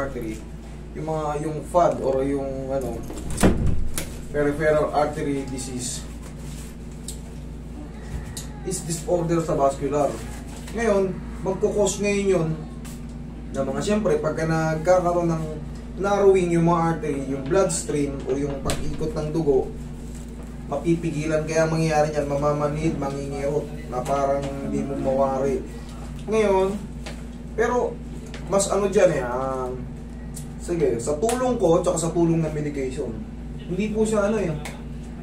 artery, yung FAD or yung peripheral artery disease is disorder sa vascular. Ngayon, magkukos ngayon yun na mga siyempre pagka nagkakaroon ng narrowing yung mga artery, yung bloodstream o yung pag-ikot ng dugo, mapipigilan. Kaya mangyayari yan, mamamanhid, mangingirot na parang hindi mo mawari. Ngayon, pero mas dyan sige, sa tulong ko tsaka sa tulong ng medication, hindi po siya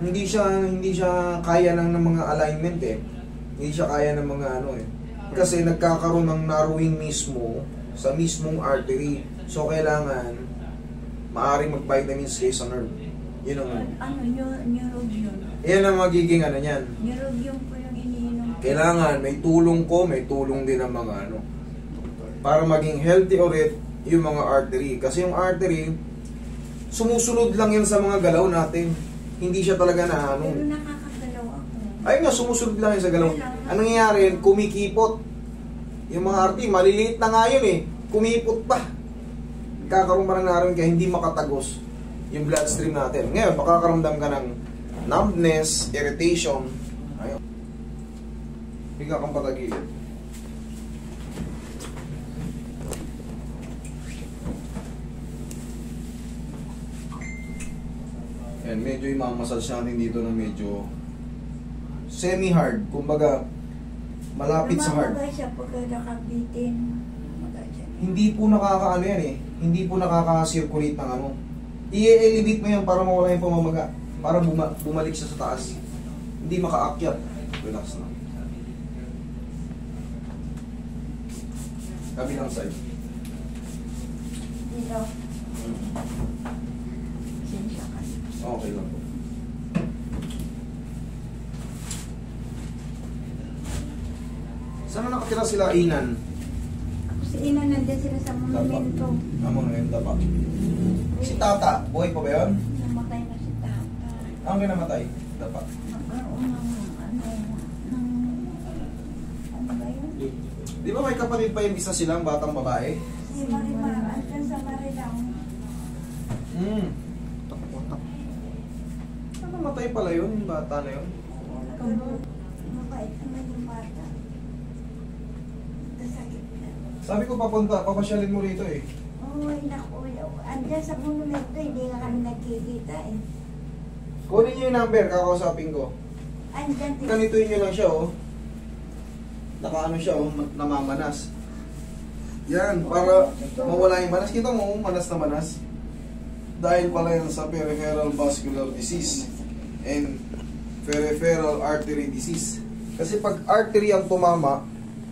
hindi siya kaya ng mga alignment hindi siya kaya ng mga kasi nagkakaroon ng narrowing mismo sa mismong artery, so kailangan maaaring mag-vitamins kayo sa nerve. Yun ang Neurobion. Yan ang magiging niyan. Neurobion po yung iniinom. Kailangan may tulong ko, may tulong din ang mga para maging healthy ulit yung mga artery. Kasi yung artery, sumusunod lang yan sa mga galaw natin. Hindi siya talaga Pero nakakagalaw ako. Ayun nga, sumusunod lang yan sa galaw. Anong nangyayari? Kumikipot. Yung mga artery, maliliit na nga yun kumipot pa. Kakaroon pa na rin kaya hindi makatagos yung bloodstream natin. Ngayon, makakaramdam ka ng numbness, irritation. Ayun. Higa kang patagilid. And medyo imamassage natin dito na medyo semi-hard. Kumbaga, malapit sa hard. Lumabagay siya pagka nakabitin. Hindi po hindi po nakaka-circulate ng I-elevate mo yan para mawala yung pamamaga. Para bumalik siya sa taas. Hindi makaakyat. Relax na. Kabilang side. Dito. Sensya ka. Okay lang po. Saan na nakatira sila, Inan? Si Ina nandiyan sila sa monumento. Monumento pa. Si Tata, buhay pa ba yun? Namatay na si Tata. Ang kinamatay? Tata. Nagkaroon ng ano ba yun? Di ba may kapatid pa yung isa silang batang babae? Si Marimar, andyan sa Marilao. Namatay pala yun, yung bata na yun? Mabait naman yung bata. Sakit na. Sabi ko papasyalin mo rito Uy, naku. Andyan sa monumento, hindi nga kami nagkikita Kunin niyo yung number, kakausapin ko. Andyan. Ganituin niyo lang siya Nakaano siya namamanas. Yan, para mawala yung manas. Kita mo, manas na manas. Dahil pala yan sa peripheral vascular disease and peripheral artery disease. Kasi pag artery ang tumama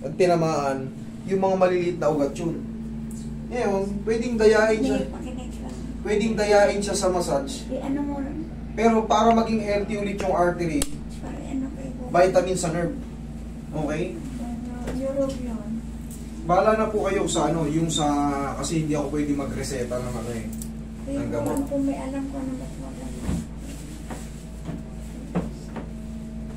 at tinamaan, yung mga maliliit na ugat yun. Ngayon, pwedeng dayain siya sa massage. Ano mo? Pero para maging healthy ulit yung artery, vitamin sa nerve. Okay? Neurobion. Bahala na po kayo sa yung sa, kasi hindi ako pwede magreseta ng ng gamot. May alam ko na mas maganda.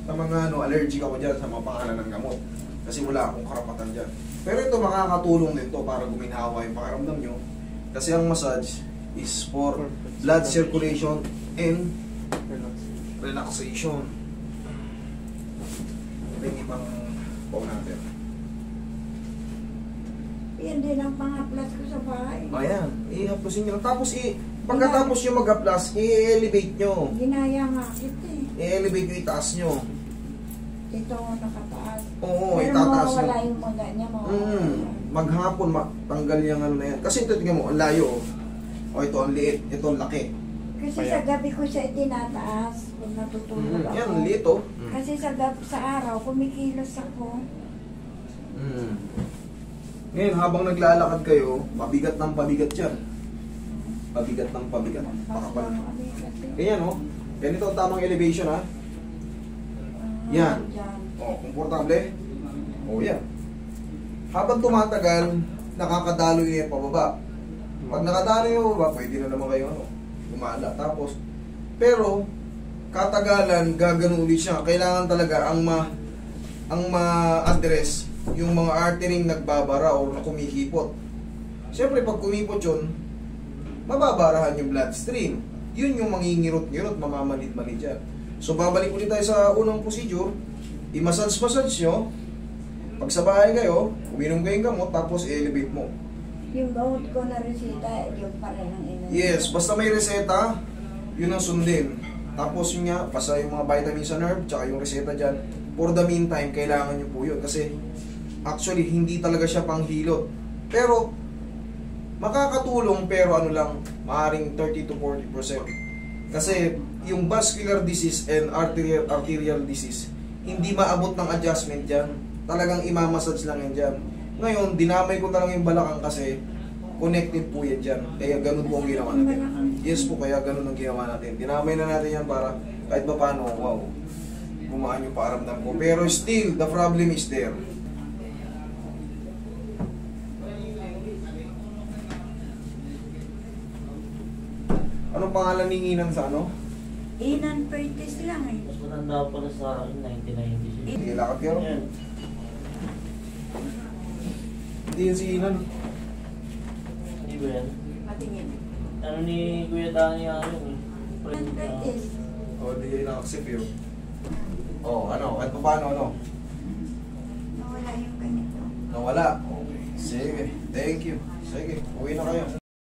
Sa mga allergic ako dyan sa mga pangalan ng gamot. Kasi wala akong karapatan dyan. Pero ito makakatulong din to para guminhawa yung pakiramdam nyo. Kasi ang massage is for blood circulation and relaxation. Ito yung ibang pao natin. Yan din ang pang-aplas ko sa bahay. Ayan, i-hapusin nyo lang. Tapos pagkatapos nyo mag-aplas, i-elevate nyo. Ginaya nga kita I-elevate nyo, itaas nyo. Ito ako nakataas. Oo, pero itataas nyo. mawawala yung maga niya. Maghapon, tanggal yung na yan. Kasi ito, tingnan mo, ang layo. Ito, ang liit. Ito, ang laki. Kasi sa gabi ko siya itinataas kung natutulog ako. Yan, ang liit Kasi sa araw, kumikilos ako. Ngayon, habang naglalakad kayo, pabigat ng pabigat yan. Pabigat ng pabigat. Pakapal. Ganyan, Ganito ang tamang elevation, Yan. Komportable. Yan. Habang tumatagal, nakakadalo yung pababa. Pag nakadalo yung pababa, pwede na naman kayo, gumala. Tapos, pero, katagalan, gagano ulit siya. Kailangan talaga ang ma-address yung mga artery nagbabara o na kumikipot. Siyempre, pag kumipot yun, mababarahan yung bloodstream. Yun yung mangingirot-ngirot, mamamanid-manid yan. So, babalik ulit tayo sa unang procedure. I-massage-massage nyo. Pag sa bahay kayo, uminom kayong gamot, tapos i-elevate mo. Yung gamot ko na resita, yung pa rin ang ina. Yes, basta may reseta, yun ang sundin. Tapos yun nga, basta yung mga vitamin sa nerve, tsaka yung reseta dyan. For the meantime, kailangan nyo po yun. Kasi, actually, hindi talaga siya panghilot. Pero, makakatulong, pero ano lang, maaaring 30 to 40%. Kasi, yung vascular disease and arterial disease, hindi maabot ng adjustment dyan. Talagang imamassage lang yan dyan. Ngayon, dinamay ko na lang yung balakang kasi connected po yan dyan. Kaya ganun po ang ginawa natin. Yes po, kaya ganun ang ginawa natin. Dinamay na natin yan para kahit pa paano, wow, gumaan yung paramdam ko. Pero still, the problem is there. Anong pangalan ni Inan sa ano? Inan Pertis lang eh. Mas matanda pala sa akin, 1996. Sige, lakad kayo. Ayan. Hindi yan si Inan. Hindi ba yan? Patingin. Ano ni Kuya Dani yun eh. Inan Pertis. O, di yan nakasip yun. O, ano, kahit pa paano, ano? Nawala yung ganito. Nawala. Okay. Sige, thank you. Sige, uwi na kayo.